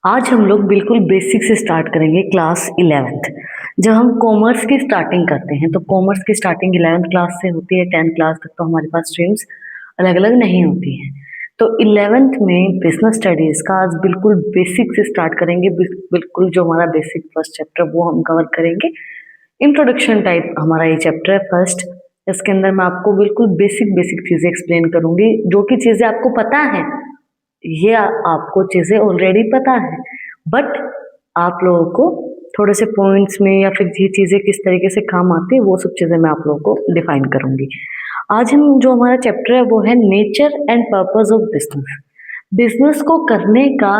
आज हम लोग बिल्कुल बेसिक से स्टार्ट करेंगे क्लास 11th। जब हम कॉमर्स की स्टार्टिंग करते हैं तो कॉमर्स की स्टार्टिंग 11th क्लास से होती है। 10th क्लास तक तो हमारे पास स्ट्रीम्स अलग अलग नहीं होती हैं। तो 11th में बिजनेस स्टडीज का आज बिल्कुल बेसिक से स्टार्ट करेंगे। बिल्कुल जो हमारा बेसिक फर्स्ट चैप्टर वो हम कवर करेंगे। इंट्रोडक्शन टाइप हमारा ये चैप्टर है फर्स्ट। इसके अंदर मैं आपको बिल्कुल बेसिक बेसिक चीजें एक्सप्लेन करूंगी, जो कि चीजें आपको पता है, ये आपको चीजें ऑलरेडी पता है, बट आप लोगों को थोड़े से पॉइंट्स में या फिर ये चीजें किस तरीके से काम आती है वो सब चीजें मैं आप लोगों को डिफाइन करूंगी। आज हम जो हमारा चैप्टर है वो है nature and purpose of business. Business को करने का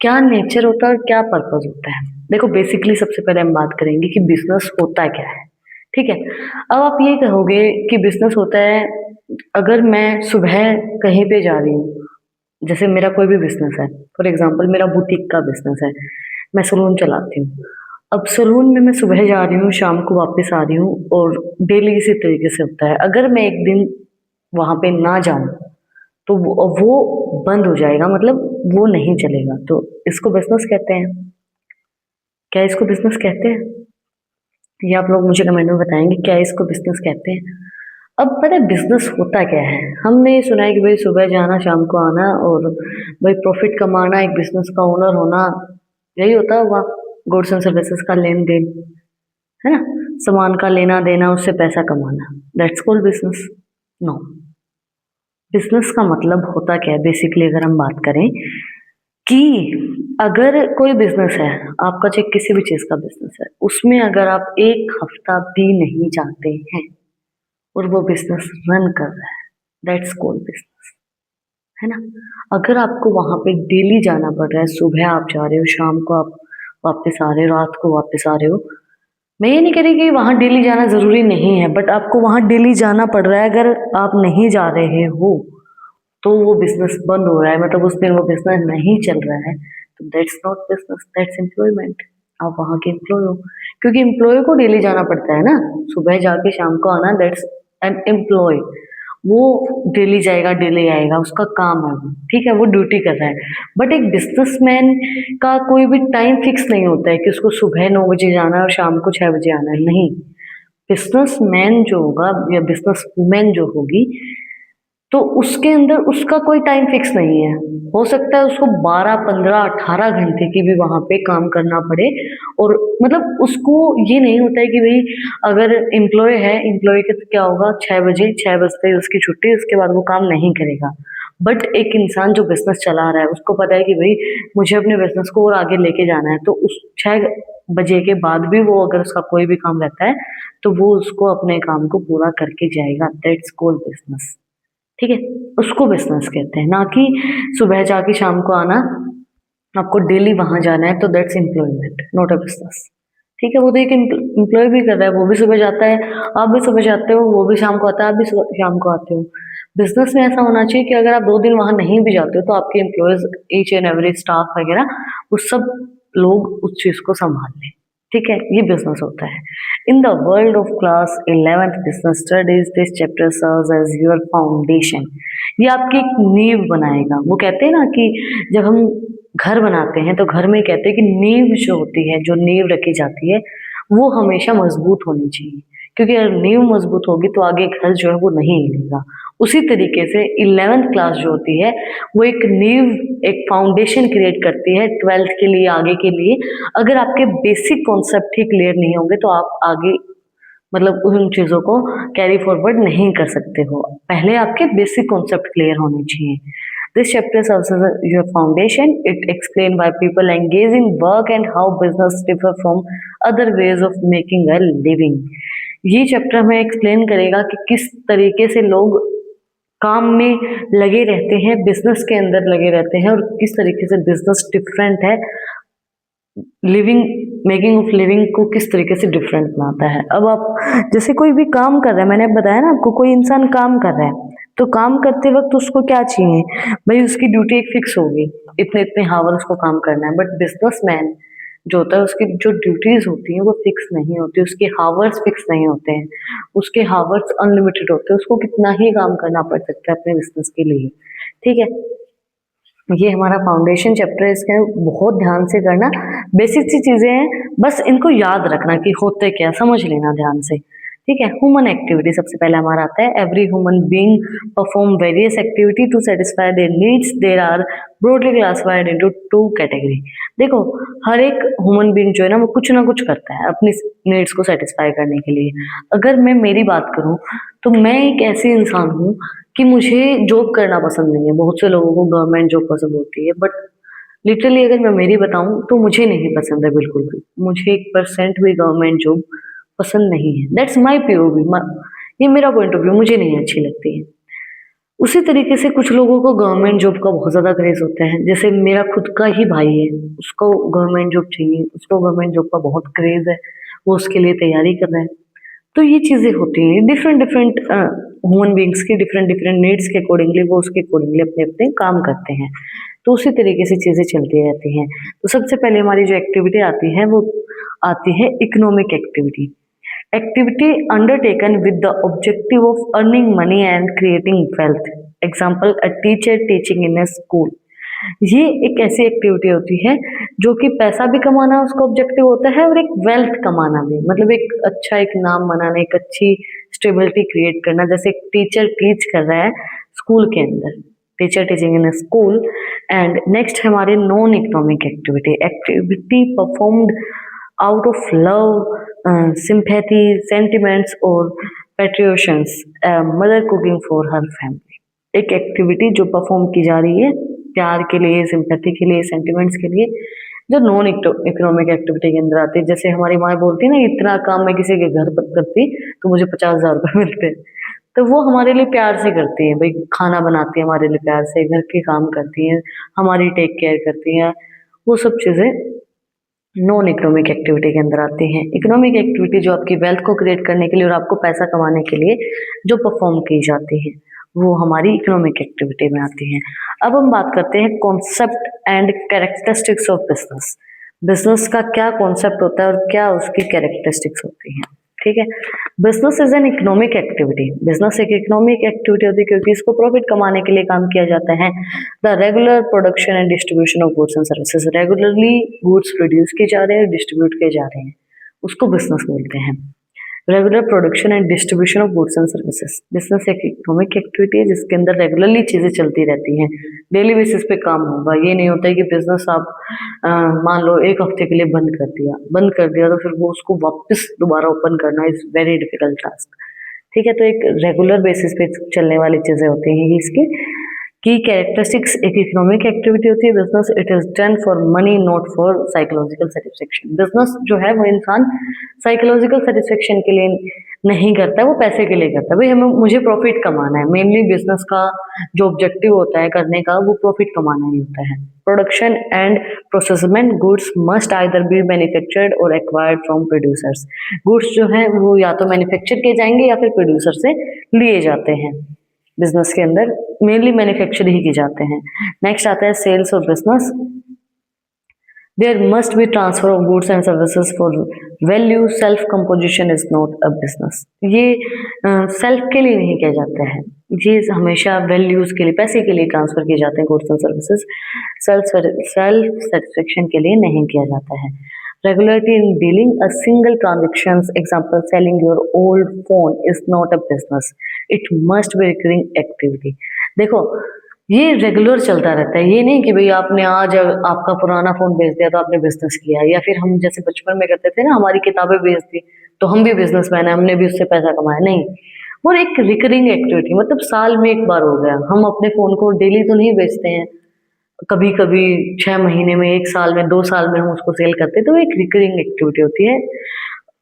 क्या नेचर होता है और क्या पर्पस होता है। देखो, बेसिकली सबसे पहले हम बात करेंगे कि बिजनेस होता क्या है। ठीक है, अब आप ये कहोगे कि बिजनेस होता है, अगर मैं सुबह कहीं पे जा रही हूँ, जैसे मेरा कोई भी बिजनेस है, फॉर एग्जांपल मेरा बुटीक का बिजनेस है, मैं सलून चलाती हूँ। अब सलून में मैं सुबह जा रही हूँ, शाम को वापस आ रही हूँ, और डेली इसी तरीके से होता है। अगर मैं एक दिन वहां पे ना जाऊं तो वो बंद हो जाएगा, मतलब वो नहीं चलेगा। तो इसको बिजनेस कहते हैं। क्या इसको बिजनेस कहते हैं? ये आप लोग मुझे कमेंट में बताएंगे क्या इसको बिजनेस कहते हैं। अब पता है बिजनेस होता क्या है। हमने ये सुना है कि भाई सुबह जाना शाम को आना और भाई प्रॉफिट कमाना, एक बिजनेस का ओनर होना, यही होता होगा। गुड्स एंड सर्विसेज का लेन देन, है ना, सामान का लेना देना, उससे पैसा कमाना, that's called business. No, business का मतलब होता क्या है बेसिकली, अगर हम बात करें कि अगर कोई बिजनेस है, आपका चाहे किसी भी चीज का बिजनेस है, उसमें अगर आप एक हफ्ता भी नहीं जाते हैं और वो बिजनेस रन कर रहा है, दैट्स कॉल्ड बिजनेस, है ना। अगर आपको वहां पे डेली जाना पड़ रहा है, सुबह आप जा रहे हो, शाम को आप वापस आ रहे हो, रात को वापस आ रहे हो, मैं ये नहीं कह रही कि वहां डेली जाना जरूरी नहीं है, बट आपको वहां डेली जाना पड़ रहा है। अगर आप नहीं जा रहे हो तो वो बिजनेस बंद हो रहा है, मतलब उस दिन वो बिजनेस नहीं चल रहा है, तो that's not business, that's employment. आप वहां के एम्प्लॉय हो, क्योंकि एम्प्लॉय को डेली जाना पड़ता है ना, सुबह जाके शाम को आना, दैट्स एन एम्प्लॉय। वो डेली जाएगा डेली आएगा, उसका काम है वो, ठीक है, वो ड्यूटी कर रहा है। बट एक बिजनेसमैन का कोई भी टाइम फिक्स नहीं होता है कि उसको सुबह 9 बजे जाना है और शाम को 6 बजे आना है, नहीं। बिजनेसमैन जो होगा या बिजनेस वुमेन जो होगी, तो उसके अंदर उसका कोई टाइम फिक्स नहीं है। हो सकता है उसको 12 15 18 घंटे की भी वहां पे काम करना पड़े, और मतलब उसको ये नहीं होता है कि भाई अगर एम्प्लॉय है, एम्प्लॉय के तो क्या होगा, 6 बजे 6 बजते ही उसकी छुट्टी, उसके बाद वो काम नहीं करेगा। बट एक इंसान जो बिजनेस चला रहा है, उसको पता है कि भाई मुझे अपने बिजनेस को और आगे लेके जाना है, तो उस 6 बजे के बाद भी वो अगर उसका कोई भी काम रहता है तो वो उसको अपने काम को पूरा करके जाएगा, दैट्स कॉल्ड बिजनेस। ठीक है, उसको बिजनेस कहते हैं, ना कि सुबह जाके शाम को आना। आपको डेली वहां जाना है तो that's employment, not a business. ठीक है, वो तो एक एम्प्लॉय भी कर रहा है, वो भी सुबह जाता है, आप भी सुबह जाते हो, वो भी शाम को आता है, आप भी शाम को आते हो। बिजनेस में ऐसा होना चाहिए कि अगर आप 2 दिन वहां नहीं भी जाते हो तो आपके employees, each and every staff वगैरह, वो सब लोग उस चीज को संभाल लें। ठीक है, ये बिजनेस होता है। In the world of class 11th business studies, this chapter serves as your foundation. ये आपकी एक नींव बनाएगा। वो कहते हैं ना कि जब हम घर बनाते हैं तो घर में कहते हैं कि नींव जो होती है, जो नींव रखी जाती है, वो हमेशा मजबूत होनी चाहिए, क्योंकि अगर नींव मजबूत होगी तो आगे घर जो है वो नहीं हिलेगा। उसी तरीके से 11th क्लास जो होती है वो एक नींव, एक फाउंडेशन क्रिएट करती है 12th के लिए, आगे के लिए। अगर आपके बेसिक कॉन्सेप्ट ही क्लियर नहीं होंगे तो आप आगे, मतलब उन चीजों को कैरी फॉरवर्ड नहीं कर सकते हो। पहले आपके बेसिक कॉन्सेप्ट क्लियर होने चाहिए। This chapter serves as your foundation. It explain why people engage in work and how business differ from other ways of making a living. ये चैप्टर हमें एक्सप्लेन करेगा कि किस तरीके से लोग काम में लगे रहते हैं, बिजनेस के अंदर लगे रहते हैं, और किस तरीके से बिजनेस डिफरेंट है, लिविंग, मेकिंग ऑफ लिविंग को किस तरीके से डिफरेंट बनाता है। अब आप जैसे कोई भी काम कर रहा है, मैंने बताया ना आपको, कोई इंसान काम कर रहा है तो काम करते वक्त उसको क्या चाहिए, भाई उसकी ड्यूटी एक फिक्स होगी, इतने इतने हावर उसको काम करना है। बट बिजनेसमैन जो होता है, उसकी जो ड्यूटीज होती हैं वो फिक्स नहीं होती, उसके हावर्स फिक्स नहीं होते हैं, उसके हावर्स अनलिमिटेड होते हैं, उसको कितना ही काम करना पड़ सकता है अपने बिजनेस के लिए। ठीक है, ये हमारा फाउंडेशन चैप्टर है, इसके बहुत ध्यान से करना। बेसिक सी चीजें हैं, बस इनको याद रखना कि होते क्या, समझ लेना ध्यान से। ठीक है। ह्यूमन एक्टिविटी सबसे पहले हमारा आता है। Every human being perform various activity to satisfy their needs. There are broadly classified into 2 category. देखो, हर एक ह्यूमन बीइंग जो है ना, वो कुछ ना कुछ करता है अपनी नीड्स को सेटिस्फाई करने के लिए। अगर मैं मेरी बात करूं तो मैं एक ऐसी इंसान हूँ कि मुझे जॉब करना पसंद नहीं है। बहुत से लोगों को गवर्नमेंट जॉब पसंद होती है, बट लिटरली अगर मैं मेरी बताऊं तो मुझे नहीं पसंद है बिल्कुल भी। मुझे 1% भी गवर्नमेंट जॉब पसंद नहीं है। दैट्स माई पीओवी, ये मेरा पॉइंट ऑफ व्यू, मुझे नहीं अच्छी लगती है। उसी तरीके से कुछ लोगों को गवर्नमेंट जॉब का बहुत ज्यादा क्रेज होता है। जैसे मेरा खुद का ही भाई है, उसको गवर्नमेंट जॉब चाहिए, उसको गवर्नमेंट जॉब का बहुत क्रेज है, वो उसके लिए तैयारी कर रहा है। तो ये चीजें होती हैं, डिफरेंट डिफरेंट ह्यूमन बींग्स की डिफरेंट डिफरेंट नीड्स के अकॉर्डिंगली वो उसके अकॉर्डिंगली अपने अपने काम करते हैं। तो उसी तरीके से चीजें चलती रहती हैं। तो सबसे पहले हमारी जो एक्टिविटी आती है वो आती है economic activity. Activity undertaken with the objective of earning money and creating wealth. Example, a teacher teaching in a school. ये एक ऐसी एक्टिविटी होती है जो कि पैसा भी कमाना उसका ऑब्जेक्टिव होता है और एक वेल्थ कमाना भी, मतलब एक अच्छा एक नाम बनाना, एक अच्छी स्टेबिलिटी क्रिएट करना। जैसे एक टीचर टीच कर रहा है स्कूल के अंदर, teacher teaching in school. And next हमारे non economic activity. Activity performed out of love, sympathy, sentiments और patriotisms, a mother cooking for her family। एक एक्टिविटी जो परफॉर्म की जा रही है प्यार के लिए, सिंपैथी के लिए, सेंटिमेंट्स के लिए, जो नॉन इकोनॉमिक एक्टिविटी के अंदर आती है। जैसे हमारी माँ बोलती है ना, इतना काम मैं किसी के घर पर करती तो मुझे 50,000 रुपये मिलते। तो वो हमारे लिए प्यार से करती है भाई, खाना बनाती है हमारे लिए प्यार से, घर के काम करती हैं, हमारी टेक केयर करती हैं। वो सब चीज़ें नॉन इकोनॉमिक एक्टिविटी के अंदर आती हैं। इकोनॉमिक एक्टिविटी जो आपकी वेल्थ को क्रिएट करने के लिए और आपको पैसा कमाने के लिए जो परफॉर्म की जाती है वो हमारी इकोनॉमिक एक्टिविटी में आती हैं। अब हम बात करते हैं concept and characteristics of business. Business का क्या कॉन्सेप्ट होता है और क्या उसकी कैरेक्टरिस्टिक्स होती हैं। ठीक है। Business is an economic activity. Business एक इकोनॉमिक एक्टिविटी होती है क्योंकि इसको प्रॉफिट कमाने के लिए काम किया जाता है। The regular production and distribution of goods and services. Regularly goods produce किए जा रहे हैं, डिस्ट्रीब्यूट किए जा रहे हैं, उसको बिजनेस बोलते हैं। Regular production and distribution of goods and services. Business एक इकोनॉमिक एक्टिविटी है जिसके अंदर रेगुलरली चीजें चलती रहती हैं, डेली बेसिस पे काम होगा। ये नहीं होता है कि बिजनेस आप मान लो एक हफ्ते के लिए बंद कर दिया तो फिर वो उसको वापस दोबारा ओपन करना इज वेरी डिफिकल्ट टास्क। ठीक है। तो एक रेगुलर बेसिस पे चलने वाली चीजें होती हैं इसकी। की कैरेक्टरिस्टिक्स, एक इकोनॉमिक एक्टिविटी होती है business. It is done for money not for psychological satisfaction. Business जो है वो इंसान साइकोलॉजिकल सेटिस्फेक्शन के लिए नहीं करता है, वो पैसे के लिए करता है। भाई हमें मुझे प्रॉफिट कमाना है, मेनली बिजनेस का जो ऑब्जेक्टिव होता है करने का वो प्रॉफिट कमाना ही होता है। Production and processment goods must either be manufactured or acquired from producers. Goods जो है वो या तो मैन्युफैक्चर किए जाएंगे या फिर प्रोड्यूसर से लिए जाते हैं। बिजनेस के अंदर मेनली मैन्युफैक्चर ही किए जाते हैं। नेक्स्ट आता है sales of business. There must be transfer of goods and services for value. Self composition is not a business. ये सेल्फ के लिए नहीं किया जाता है, ये हमेशा वैल्यूज के लिए, पैसे के लिए ट्रांसफर किए जाते हैं goods and services. Self satisfaction के लिए नहीं किया जाता है। Regularity in dealing a single transactions, example selling your old phone is not a business. It must be recurring activity. देखो ये रेगुलर चलता रहता है, ये नहीं कि भाई आपने आज आपका पुराना फोन बेच दिया तो आपने बिजनेस किया, या फिर हम जैसे बचपन में करते थे ना, हमारी किताबें बेच दी तो हम भी बिजनेसमैन है, हमने भी उससे पैसा कमाया। नहीं, वो एक रिकरिंग एक्टिविटी, मतलब साल में एक बार हो गया। हम अपने फोन को डेली तो नहीं बेचते हैं, कभी कभी 6 महीने में, 1 साल में, 2 साल में हम उसको सेल करते हैं, तो एक रिकरिंग एक्टिविटी होती है,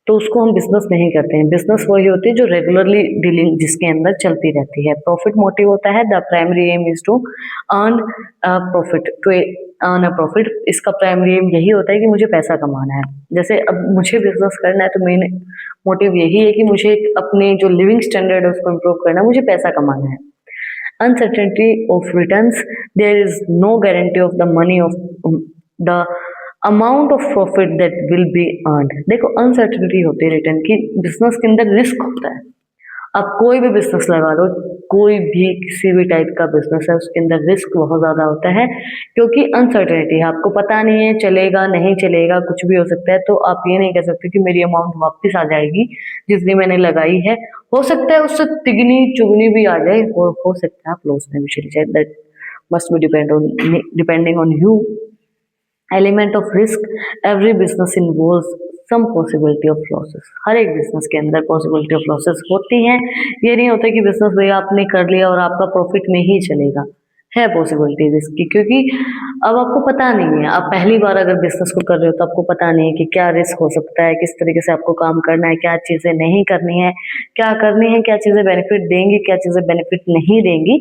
तो उसको हम बिजनेस नहीं करते हैं। बिजनेस वही होती है जो रेगुलरली डीलिंग जिसके अंदर चलती रहती है। प्रॉफिट मोटिव होता है। The primary aim is to earn profit, to earn a profit. इसका प्राइमरी एम यही होता है कि मुझे पैसा कमाना है। जैसे अब मुझे बिजनेस करना है तो मेन मोटिव यही है कि मुझे अपने जो लिविंग स्टैंडर्ड है उसको इम्प्रूव करना है, मुझे पैसा कमाना है। Uncertainty of returns, there is no guarantee of the money of the amount of profit that will be earned। देखो अनसर्टेनिटी होती है रिटर्न की। बिजनेस के अंदर रिस्क होता है। आप कोई भी बिजनेस लगा लो, कोई भी किसी भी टाइप का बिजनेस है उसके अंदर रिस्क बहुत ज़्यादा होता है, क्योंकि अनसर्टेनिटी है, आपको पता नहीं है चलेगा नहीं चलेगा, कुछ भी हो सकता है। तो आप ये नहीं कह सकते कि मेरी अमाउंट वापस आ जाएगी जितनी मैंने लगाई है। हो सकता है उससे तिगनी चुगनी भी आ जाए, और हो सकता है आप लॉस में भी चली जाए। That must be depending on you. Element of risk, every business involves some possibility of losses. हर एक बिजनेस के अंदर पॉसिबिलिटी ऑफ लॉसेस होती हैं। ये नहीं होता कि बिजनेस भैया आपने कर लिया और आपका प्रॉफिट में ही चलेगा, है पॉसिबिलिटी रिस्क की, क्योंकि अब आपको पता नहीं है। आप पहली बार अगर बिजनेस को कर रहे हो तो आपको पता नहीं है कि क्या रिस्क हो सकता है, किस तरीके से आपको काम करना है, क्या चीज़ें नहीं करनी है, क्या करनी है, क्या चीज़ें बेनिफिट देंगी, क्या चीज़ें बेनिफिट नहीं देंगी।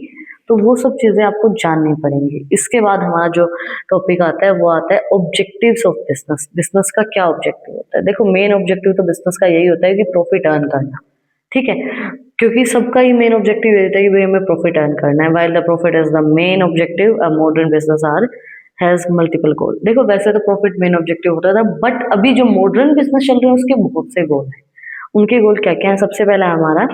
तो वो सब चीज़ें आपको जाननी पड़ेंगी। इसके बाद हमारा जो टॉपिक आता है वो आता है ऑब्जेक्टिव्स ऑफ बिजनेस। बिजनेस का क्या ऑब्जेक्टिव होता है? देखो, मेन ऑब्जेक्टिव तो बिजनेस का यही होता है कि प्रॉफिट अर्न करना, ठीक है, क्योंकि सबका ही मेन ऑब्जेक्टिव ये होता है कि भाई हमें प्रॉफिट अर्न करना है। While the profit is the main objective, a modern business are has multiple goal. देखो, वैसे तो प्रॉफिट मेन ऑब्जेक्टिव होता था, बट अभी जो मॉडर्न बिजनेस चल रहे हैं उसके बहुत से गोल हैं। उनके गोल क्या क्या है? सबसे पहला है हमारा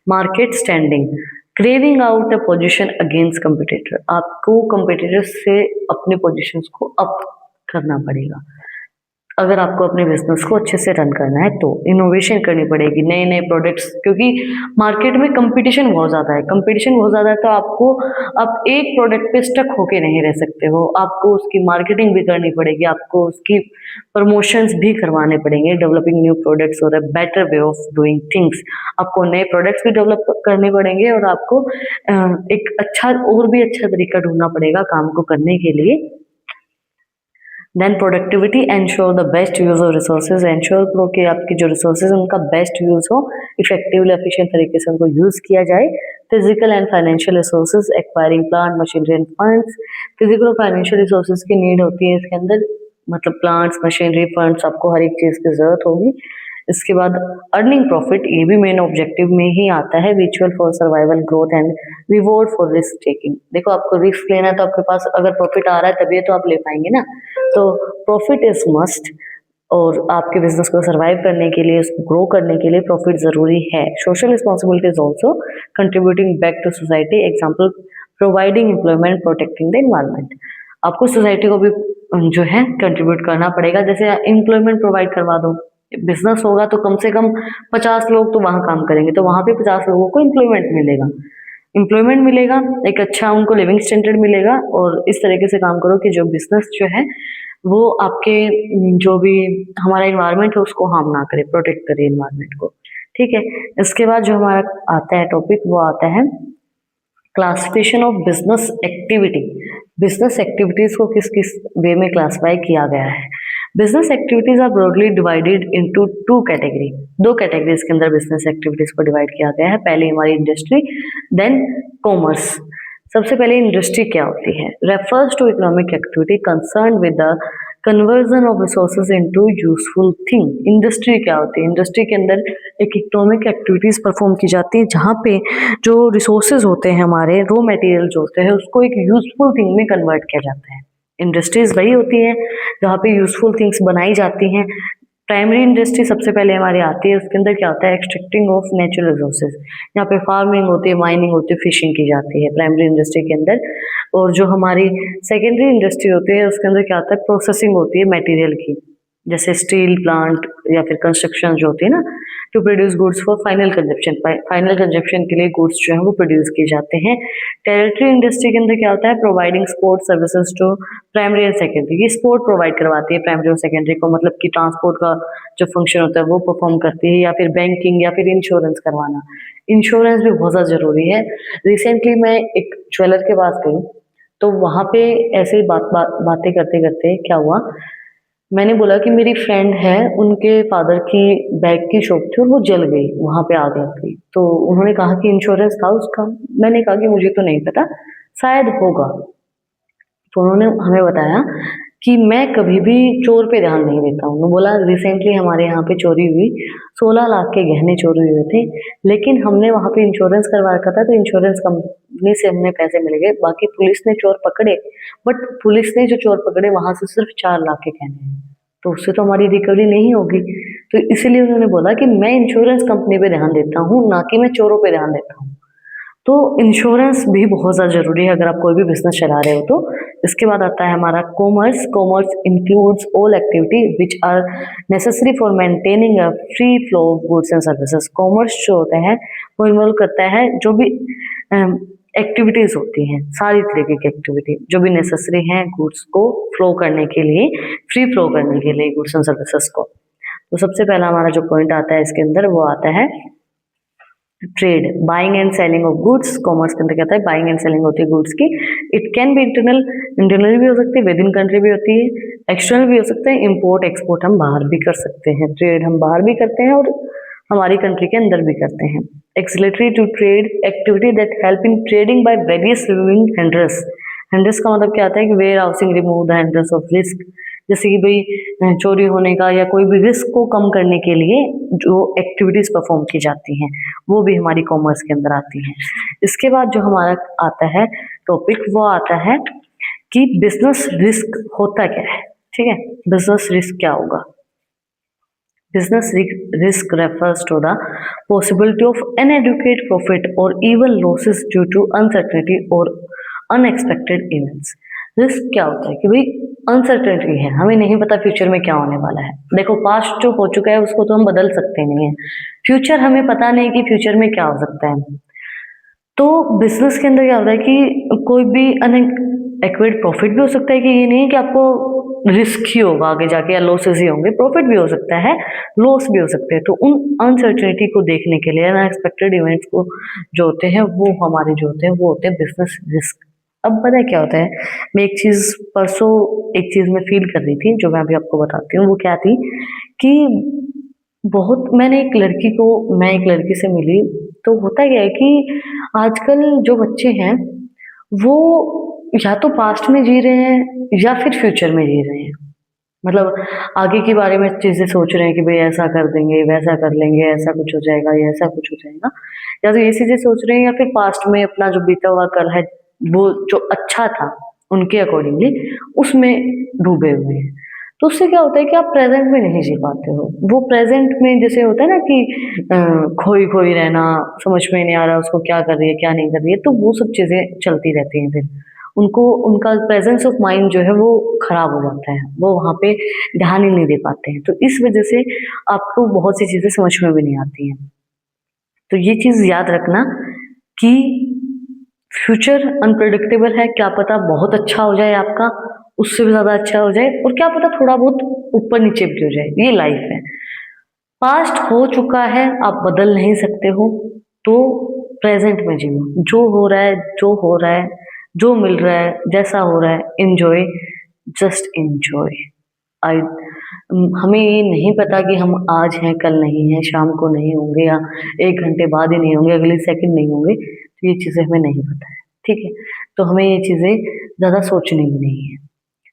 market standing, craving out a position against competitor. आपको कंपटीटर से अपने पोजीशंस को अप करना पड़ेगा। अगर आपको अपने बिजनेस को अच्छे से रन करना है तो इनोवेशन करनी पड़ेगी, नए नए प्रोडक्ट्स, क्योंकि मार्केट में कंपटीशन बहुत ज़्यादा है। कंपटीशन बहुत ज़्यादा है तो आपको आप एक प्रोडक्ट पे स्टक होके नहीं रह सकते हो, आपको उसकी मार्केटिंग भी करनी पड़ेगी, आपको उसकी प्रमोशंस भी करवाने पड़ेंगे, डेवलपिंग न्यू प्रोडक्ट्स और a better way of doing things. आपको नए प्रोडक्ट्स भी डेवलप करने पड़ेंगे और आपको एक अच्छा और भी अच्छा तरीका ढूंढना पड़ेगा काम को करने के लिए। Then productivity, ensure the best use of resources. Ensure करो कि आपकी जो रिसोर्सेज हैं उनका बेस्ट यूज हो, इफेक्टिवली एफिशिएंट तरीके से उनको यूज किया जाए। Physical and financial resources, acquiring plant, machinery and funds. Physical और फाइनेंशियल रिसोर्सेज की नीड होती है इसके अंदर, मतलब प्लांट्स, मशीनरी, फंड्स, आपको हर एक चीज की जरूरत होगी। इसके बाद अर्निंग प्रॉफिट, ये भी मेन ऑब्जेक्टिव में ही आता है, ritual for survival, growth and reward for risk taking. देखो, आपको रिस्क लेना है तो आपके पास अगर प्रॉफिट आ रहा है तभी तो आप ले पाएंगे ना। तो प्रॉफिट इज मस्ट, और आपके बिजनेस को सर्वाइव करने के लिए, उसको ग्रो करने के लिए प्रॉफिट जरूरी है। Social responsibility is also contributing back to society, example providing employment, protecting the environment. आपको सोसाइटी को भी जो है कंट्रीब्यूट करना पड़ेगा, जैसे एम्प्लॉयमेंट प्रोवाइड करवा दो। बिजनेस होगा तो कम से कम 50 लोग तो वहां काम करेंगे, तो वहां पे 50 लोगों को एम्प्लॉयमेंट मिलेगा, एक अच्छा उनको लिविंग स्टैंडर्ड मिलेगा। और इस तरीके से काम करो कि जो बिजनेस जो है वो आपके जो भी हमारा इन्वायरमेंट है उसको हार्म ना करे, प्रोटेक्ट करे इन्वायरमेंट को, ठीक है। इसके बाद जो हमारा आता है टॉपिक वो आता है classification of business activity. Business activities को किस किस वे में क्लासिफाई किया गया है? Business activities are broadly divided into two category. दो कैटेगरीज के अंदर बिजनेस एक्टिविटीज को डिवाइड किया गया है। पहले हमारी इंडस्ट्री, देन कॉमर्स। सबसे पहले इंडस्ट्री क्या होती है? Refers to economic activity concern with the conversion of resources into useful thing. Industry क्या होती है? इंडस्ट्री के अंदर एक इकोनॉमिक एक्टिविटीज परफॉर्म की जाती है जहाँ पे जो रिसोर्सेज होते हैं, हमारे रॉ मटेरियल जो होते हैं, उसको एक यूजफुल थिंग में कन्वर्ट किया जाता है। इंडस्ट्रीज वही होती है जहाँ पे यूजफुल थिंग्स बनाई जाती हैं। प्राइमरी इंडस्ट्री सबसे पहले हमारी आती है, उसके अंदर क्या होता है? Extracting of natural resources. यहाँ पे फार्मिंग होती है, माइनिंग होती है, फिशिंग की जाती है प्राइमरी इंडस्ट्री के अंदर। और जो हमारी सेकेंडरी इंडस्ट्री होती है उसके अंदर क्या होता है? प्रोसेसिंग होती है मटेरियल की, जैसे स्टील प्लांट या फिर कंस्ट्रक्शन जो होती है ना, to produce goods for final consumption. Final consumption के लिए गुड्स जो है वो प्रोड्यूस किए जाते हैं। टेरिटरी इंडस्ट्री के अंदर क्या होता है? Providing sport services to primary and secondary. ये स्पोर्ट प्रोवाइड करवाती है प्राइमरी और सेकेंडरी को, मतलब कि ट्रांसपोर्ट का जो फंक्शन होता है वो परफॉर्म करती है, या फिर बैंकिंग या फिर इंश्योरेंस करवाना। इंश्योरेंस भी बहुत ज़्यादा जरूरी है। रिसेंटली मैं एक ज्वेलर के पास गई तो वहाँ पे ऐसे ही बातें करते करते क्या हुआ, मैंने बोला कि मेरी फ्रेंड है, उनके फादर की बैग की शॉप थी और वो जल गई, वहां पे आग लग गई। तो उन्होंने कहा कि इंश्योरेंस था उसका। मैंने कहा कि मुझे तो नहीं पता, शायद होगा। तो उन्होंने हमें बताया कि मैं कभी भी चोर पे ध्यान नहीं देता हूँ। मैं बोला रिसेंटली हमारे यहाँ पे चोरी हुई, 16 लाख के गहने चोरी हुए थे, लेकिन हमने वहाँ पे इंश्योरेंस करवा रखा था, तो इंश्योरेंस कंपनी से हमने पैसे मिल गए। बाकी पुलिस ने चोर पकड़े, बट पुलिस ने जो चोर पकड़े वहां से सिर्फ 4 लाख के गहने हैं, तो उससे तो हमारी रिकवरी नहीं होगी। तो इसीलिए उन्होंने बोला कि मैं इंश्योरेंस कंपनी पे ध्यान देता हूँ, ना कि मैं चोरों पे ध्यान देता हूँ। तो इंश्योरेंस भी बहुत ज़्यादा ज़रूरी है अगर आप कोई भी बिजनेस चला रहे हो तो। इसके बाद आता है हमारा commerce. Commerce includes all activity which are necessary for maintaining a free flow of goods and services. Commerce जो होता है वो इन्वॉल्व करता है जो भी एक्टिविटीज होती हैं, सारी तरीके की एक्टिविटी जो भी नेसेसरी हैं गुड्स को फ्लो करने के लिए, फ्री फ्लो करने के लिए गुड्स एंड सर्विसेज को। तो सबसे पहला हमारा जो पॉइंट आता है इसके अंदर वो आता है trade, buying and selling of goods. Commerce के अंदर क्या होता है, बाइंग एंड सेलिंग होती है गुड्स की। इट कैन बी इंटरनल भी हो सकती है, विद इन कंट्री भी होती है, एक्सटर्नल भी हो सकते हैं, इम्पोर्ट एक्सपोर्ट हम बाहर भी कर सकते हैं, ट्रेड हम बाहर भी करते हैं और हमारी कंट्री के अंदर भी करते हैं। Auxiliary to trade activity that help in trading by various removing hindrance. Hindrance का मतलब क्या आता है कि warehousing remove the hindrance of risk, जैसे कि भाई चोरी होने का या कोई भी रिस्क को कम करने के लिए जो एक्टिविटीज परफॉर्म की जाती हैं वो भी हमारी कॉमर्स के अंदर आती हैं। इसके बाद जो हमारा आता है टॉपिक वो आता है कि बिजनेस रिस्क होता क्या है। ठीक है, बिजनेस रिस्क क्या होगा। Business risk refers to the possibility of inadequate profit or even losses due to uncertainty or unexpected events. Risk क्या होता है कि भाई अनसर्टेनिटी है, हमें नहीं पता फ्यूचर में क्या होने वाला है। देखो पास्ट जो हो चुका है उसको तो हम बदल सकते नहीं है, फ्यूचर हमें पता नहीं कि फ्यूचर में क्या हो सकता है। तो बिजनेस के अंदर क्या होता है कि कोई भी अनएक्वेट प्रॉफिट भी हो सकता है, कि ये नहीं है कि आपको रिस्क ही होगा आगे जाके या लॉसेस ही होंगे, प्रॉफिट भी हो सकता है, लॉस भी हो सकते हैं। तो उन अनसर्टेनिटी को देखने के लिए, अनएक्सपेक्टेड इवेंट्स को जो होते हैं वो हमारे जो होते हैं वो होते हैं बिजनेस रिस्क। अब पता है क्या होता है, मैं एक चीज परसों एक चीज में फील कर रही थी जो मैं अभी आपको बताती हूँ। वो क्या थी कि मैं एक लड़की से मिली, तो होता क्या है कि आजकल जो बच्चे हैं वो या तो पास्ट में जी रहे हैं या फिर फ्यूचर में जी रहे हैं। मतलब आगे के बारे में चीजें सोच रहे हैं कि भाई ऐसा कर देंगे, वैसा कर लेंगे, ऐसा कुछ हो जाएगा या ऐसा कुछ हो जाएगा, या तो ये चीजें सोच रहे हैं या फिर पास्ट में अपना जो बीता हुआ कल है वो जो अच्छा था उनके अकॉर्डिंगली उसमें डूबे हुए हैं। तो उससे क्या होता है कि आप प्रेजेंट में नहीं जी पाते हो। वो प्रेजेंट में जैसे होता है ना कि खोई खोई रहना, समझ में नहीं आ रहा उसको क्या कर रही है क्या नहीं कर रही है, तो वो सब चीजें चलती रहती हैं। फिर उनको उनका प्रेजेंस ऑफ माइंड जो है वो खराब हो जाता है, वो वहाँ पे ध्यान ही नहीं दे पाते हैं। तो इस वजह से आपको बहुत सी चीजें समझ में भी नहीं आती हैं। तो ये चीज याद रखना कि फ्यूचर अनप्रेडिक्टेबल है, क्या पता बहुत अच्छा हो जाए आपका, उससे भी ज्यादा अच्छा हो जाए, और क्या पता थोड़ा बहुत ऊपर नीचे भी हो जाए। ये लाइफ है, पास्ट हो चुका है, आप बदल नहीं सकते हो। तो प्रेजेंट में जियो, जो हो रहा है जो हो रहा है, जो मिल रहा है जैसा हो रहा है, एंजॉय, जस्ट एंजॉय। आई हमें ये नहीं पता कि हम आज हैं कल नहीं है, शाम को नहीं होंगे या 1 घंटे बाद ही नहीं होंगे, अगले सेकंड नहीं होंगे। तो ये चीजें हमें नहीं पता है। ठीक है, तो हमें ये चीजें ज्यादा सोचनी भी नहीं है।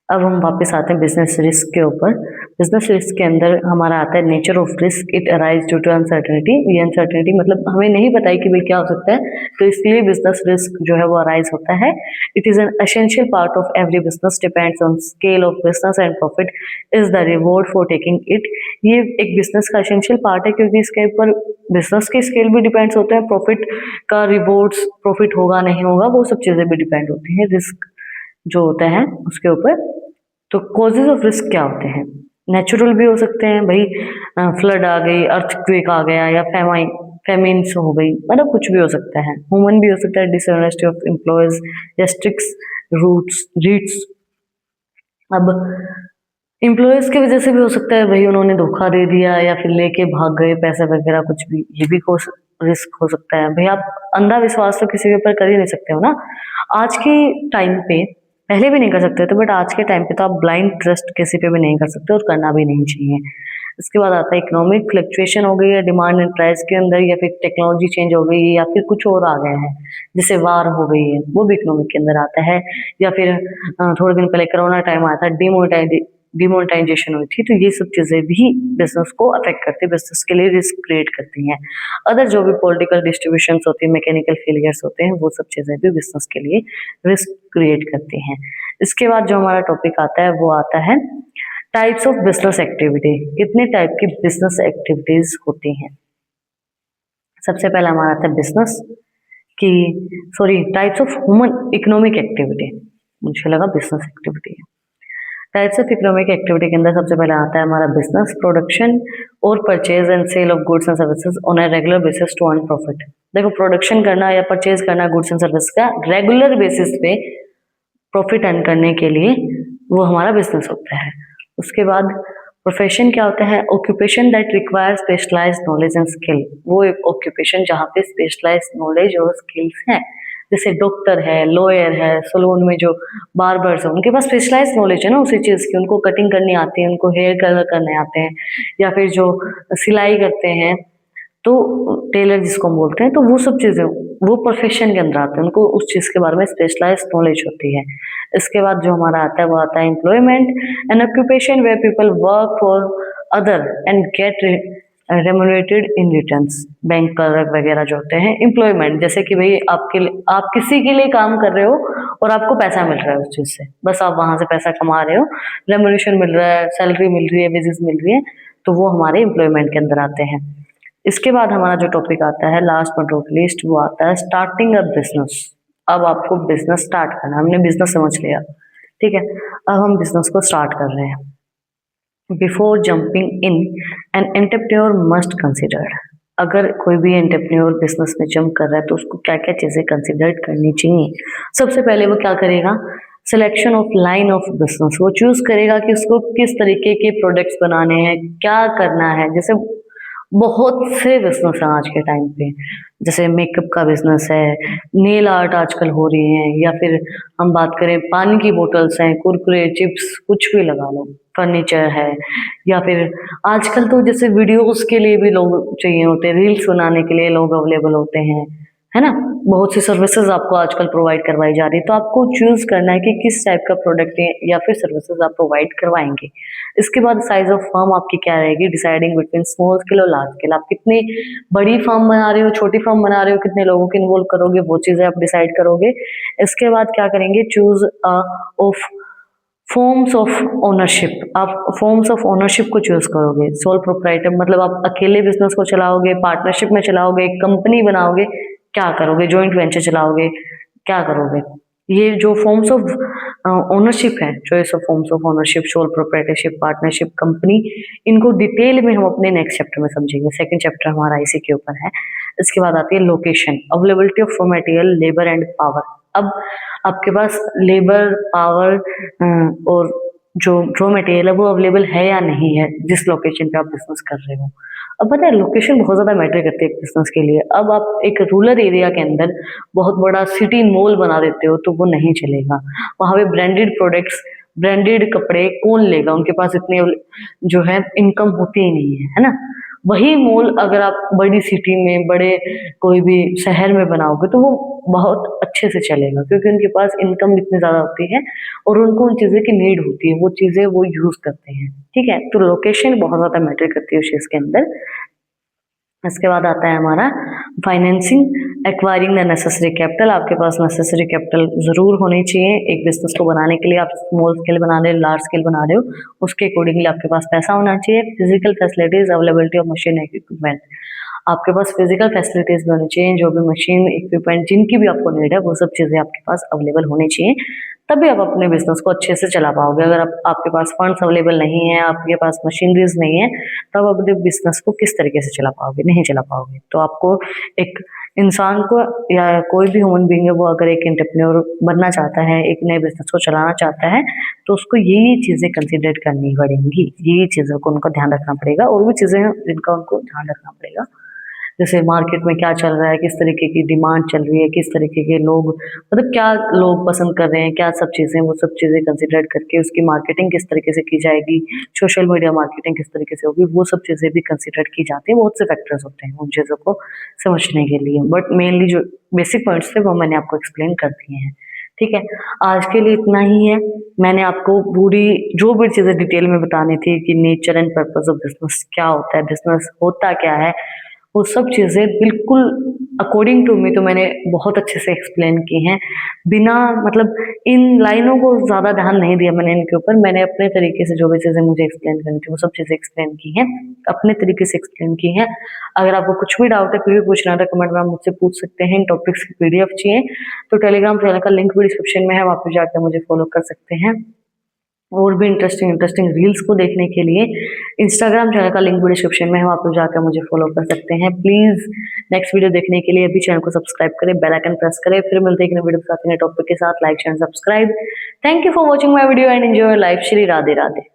अब हम वापस आते हैं बिजनेस रिस्क के ऊपर। बिजनेस रिस्क के अंदर हमारा आता है nature of risk, it arise due to uncertainty. ये अनसर्टेनिटी मतलब हमें नहीं पता है कि भाई क्या हो सकता है, तो इसलिए बिजनेस रिस्क जो है वो अराइज होता है। It is an essential part of every business, depends on scale of business and profit is the reward for taking it. ये एक बिजनेस का एसेंशियल पार्ट है क्योंकि इसके ऊपर बिजनेस के स्केल भी डिपेंड्स होते हैं, प्रॉफिट का रिवॉर्ड्स, प्रॉफिट होगा नहीं होगा वो सब चीजें भी डिपेंड होती हैं रिस्क जो होता है उसके ऊपर। तो कॉजेज ऑफ रिस्क क्या होते हैं, नेचुरल भी हो सकते हैं, भाई फ्लड आ गई, अर्थक्वेक आ गया, या फेमिन्स हो गई, मतलब कुछ भी हो सकता है। ह्यूमन भी हो सकता है, डिसऑनेस्टी ऑफ एम्प्लॉयज या स्ट्रिक्स रूट्स रीट्स। अब एम्प्लॉयज की वजह से भी हो सकता है, भाई उन्होंने धोखा दे दिया या फिर लेके भाग गए पैसे वगैरह कुछ भी, ये भी रिस्क हो सकता है। भाई आप अंधा विश्वास तो किसी के ऊपर कर ही नहीं सकते हो ना आज के टाइम पे, पहले भी नहीं कर सकते थे बट आज के टाइम पे तो आप ब्लाइंड ट्रस्ट किसी पे भी नहीं कर सकते और करना भी नहीं चाहिए। इसके बाद आता है इकोनॉमिक फ्लक्चुएशन हो गई है डिमांड एंड प्राइस के अंदर, या फिर टेक्नोलॉजी चेंज हो गई है, या फिर कुछ और आ गया है जैसे वार हो गई है, वो भी इकोनॉमिक के अंदर आता है। या फिर थोड़े दिन पहले कोरोना टाइम आया था, डिमोनेटाइजेशन हुई थी, तो ये सब चीजें भी बिजनेस को अफेक्ट करती है, बिजनेस के लिए रिस्क क्रिएट करती हैं। अदर जो भी पॉलिटिकल डिस्ट्रीब्यूशन होती है, मैकेनिकल फेलियर्स होते हैं, वो सब चीजें भी बिजनेस के लिए रिस्क क्रिएट करती हैं। इसके बाद जो हमारा टॉपिक आता है वो आता है टाइप्स ऑफ बिजनेस एक्टिविटी। कितने टाइप की बिजनेस एक्टिविटीज होती हैं। सबसे पहला हमारा आता है बिजनेस, कि types of human economic activity, मुझे लगा बिजनेस एक्टिविटी है। टाइप्स ऑफ इकोनॉमिक एक्टिविटी के अंदर सबसे पहले आता है हमारा बिजनेस, प्रोडक्शन और purchase and sale of goods and services on a regular basis to earn profit. देखो, प्रोडक्शन करना या परचेज करना गुड्स एंड सर्विस का रेगुलर बेसिस पे प्रॉफिट अर्न करने के लिए वो हमारा बिजनेस होता है। उसके बाद प्रोफेशन क्या होता है? Occupation that require specialised knowledge and skill. वो एक ऑक्यूपेशन जहाँ पे स्पेशलाइज्ड नॉलेज और स्किल्स हैं, जैसे डॉक्टर है, लॉयर है, सलून में जो बार्बर्स है, उनके पास स्पेशलाइज्ड नॉलेज है ना उसी चीज़ की, उनको कटिंग करनी आती है, उनको हेयर कलर करने आते हैं, या फिर जो सिलाई करते हैं, तो टेलर जिसको हम बोलते हैं, तो वो सब चीज़ें वो प्रोफेशन के अंदर आते हैं, उनको उस चीज़ के बारे में स्पेशलाइज्ड नॉलेज होती है। इसके बाद जो हमारा आता है वो आता है employment, an occupation where people work for other and get remunerated in returns. Bank clerk वगैरह जो होते हैं, एम्प्लॉयमेंट जैसे कि भाई आप किसी के लिए काम कर रहे हो और आपको पैसा मिल रहा है उस चीज़ से, बस आप वहाँ से पैसा कमा रहे हो, रेम्यूनरेशन मिल रहा है, सैलरी मिल रही है, वेजेस मिल रही है, तो वो हमारे एम्प्लॉयमेंट के अंदर आते हैं। इसके बाद हमारा जो टॉपिक आता है लास्ट बट नॉट लीस्ट, वो आता है स्टार्टिंग अ बिजनेस। अब आपको बिजनेस स्टार्ट करना, हमने बिजनेस समझ लिया, ठीक है, अब हम बिजनेस को स्टार्ट कर रहे हैं। Before jumping in, an entrepreneur must consider. अगर कोई भी एंटरप्रेन्योर बिजनेस में जंप कर रहा है तो उसको क्या क्या चीज़ें कंसिडर करनी चाहिए? सबसे पहले वो क्या करेगा? Selection of line of business, वो चूज करेगा कि उसको किस तरीके के प्रोडक्ट्स बनाने हैं, क्या करना है। जैसे बहुत से बिजनेस हैं आज के टाइम पे, जैसे मेकअप का बिजनेस है, नेल आर्ट आजकल हो रही है, या फिर हम बात करें पानी की बोतल्स हैं, कुरकुरे, चिप्स, कुछ भी लगा लो, फर्नीचर है, या फिर आजकल तो जैसे वीडियोस के लिए भी लोग चाहिए होते हैं, रील्स बनाने के लिए लोग अवेलेबल होते हैं, है ना। बहुत सी सर्विसेज आपको आजकल प्रोवाइड करवाई जा रही है, तो आपको चूज करना है कि किस टाइप का प्रोडक्ट या फिर सर्विसेज आप प्रोवाइड करवाएंगे। इसके बाद साइज ऑफ फर्म आपकी क्या रहेगी? डिसाइडिंग बिटवीन स्मॉल स्केल और लार्ज स्केल। आप कितनी बड़ी फर्म बना रहे हो, छोटी फर्म बना रहे हो, कितने लोगों को इन्वॉल्व करोगे, वो चीजें आप डिसाइड करोगे। इसके बाद क्या करेंगे? Choose of forms of ownership. आप फॉर्म्स ऑफ ओनरशिप को चूज करोगे। सोल प्रोप्राइटर मतलब आप अकेले बिजनेस को चलाओगे, पार्टनरशिप में चलाओगे, कंपनी बनाओगे, क्या करोगे, जॉइंट वेंचर चलाओगे, क्या करोगे। ये जो फॉर्म्स ऑफ ओनरशिप है, choice of forms of ownership, sole proprietorship, partnership, company, इनको डिटेल में हम अपने नेक्स्ट चैप्टर में समझेंगे। सेकंड चैप्टर हमारा इसी के ऊपर है। इसके बाद आती है location, availability of raw material, labour and power. अब आपके पास लेबर, पावर और जो रॉ मटेरियल है वो अवेलेबल है या नहीं है जिस लोकेशन पे आप बिजनेस कर रहे हो। अब पता है लोकेशन बहुत ज़्यादा मैटर करती है बिजनेस के लिए। अब आप एक रूरल एरिया के अंदर बहुत बड़ा सिटी मॉल बना देते हो तो वो नहीं चलेगा। वहाँ पे ब्रांडेड प्रोडक्ट्स, ब्रांडेड कपड़े कौन लेगा? उनके पास इतनी जो है इनकम होती ही नहीं है ना। वही मॉल अगर आप बड़ी सिटी में, बड़े कोई भी शहर में बनाओगे तो वो बहुत अच्छे से चलेगा, क्योंकि उनके पास इनकम इतनी ज़्यादा होती है और उनको उन चीज़ों की नीड होती है, वो चीज़ें वो यूज़ करते हैं, ठीक है। तो लोकेशन बहुत ज़्यादा मैटर करती है उस चीज़ के अंदर। इसके बाद आता है हमारा financing, acquiring the necessary capital. आपके पास नेसेसरी कैपिटल जरूर होनी चाहिए एक बिजनेस को बनाने के लिए। आप स्मॉल स्केल बना रहे हो, लार्ज स्केल बना रहे हो, उसके अकॉर्डिंगली आपके पास पैसा होना चाहिए। Physical facilities, availability of machine equipment. आपके पास फिजिकल फैसिलिटीज भी होनी चाहिए, जो भी मशीन इक्विपमेंट जिनकी भी आपको नीड है वो सब चीज़ें आपके पास अवेलेबल होनी चाहिए, तभी आप अपने बिजनेस को अच्छे से चला पाओगे। अगर आपके पास फंड्स अवेलेबल नहीं है, आपके पास मशीनरीज नहीं है, तब आप अपने बिजनेस को किस तरीके से चला पाओगे? नहीं चला पाओगे। तो आपको एक इंसान को या कोई भी ह्यूमन बीइंग है वो अगर एक एंटरप्रेन्योर बनना चाहता है, एक नए बिजनेस को चलाना चाहता है, तो उसको यही चीज़ें कंसिडर करनी पड़ेंगी, यही चीज़ों को उनको ध्यान रखना पड़ेगा। और भी चीज़ें हैं जिनका उनको ध्यान रखना पड़ेगा, जैसे मार्केट में क्या चल रहा है, किस तरीके की डिमांड चल रही है, किस तरीके के लोग, मतलब क्या लोग पसंद कर रहे हैं, क्या सब चीज़ें, वो सब चीज़ें कंसिडर करके उसकी मार्केटिंग किस तरीके से की जाएगी, सोशल मीडिया मार्केटिंग किस तरीके से होगी, वो सब चीज़ें भी कंसिडर की जाती हैं। बहुत से फैक्टर्स होते हैं उन चीज़ों को समझने के लिए, बट मेनली जो बेसिक पॉइंट्स थे वो मैंने आपको एक्सप्लेन कर दिए हैं, ठीक है। आज के लिए इतना ही है। मैंने आपको पूरी जो भी चीज़ें डिटेल में बतानी थी कि nature and purpose of business क्या होता है, बिजनेस होता क्या है, वो सब चीज़ें बिल्कुल अकॉर्डिंग टू मी तो मैंने बहुत अच्छे से एक्सप्लेन की हैं, बिना मतलब इन लाइनों को ज़्यादा ध्यान नहीं दिया मैंने इनके ऊपर। मैंने अपने तरीके से जो भी चीज़ें मुझे एक्सप्लेन करनी थी वो सब चीज़ें एक्सप्लेन की हैं, अपने तरीके से एक्सप्लेन की हैं। अगर आपको कुछ भी डाउट है, कुछ भी पूछना है तो कमेंट में आप मुझसे पूछ सकते हैं। इन टॉपिक्स की पीडीएफ चाहिए तो टेलीग्राम चैनल का लिंक भी डिस्क्रिप्शन में है, वहाँ पे जाकर मुझे फॉलो कर सकते हैं। और भी इंटरेस्टिंग रील्स को देखने के लिए इंस्टाग्राम चैनल का लिंक भी डिस्क्रिप्शन में है, वहाँ पर जाकर मुझे फॉलो कर सकते हैं। प्लीज़ नेक्स्ट वीडियो देखने के लिए अभी चैनल को सब्सक्राइब करें, बेल आइकन प्रेस करें। फिर मिलते हैं एक नए वीडियो के साथ, नए टॉपिक के साथ। Like share subscribe. Thank you for watching my video and enjoy your life. Shri Radhe Radhe.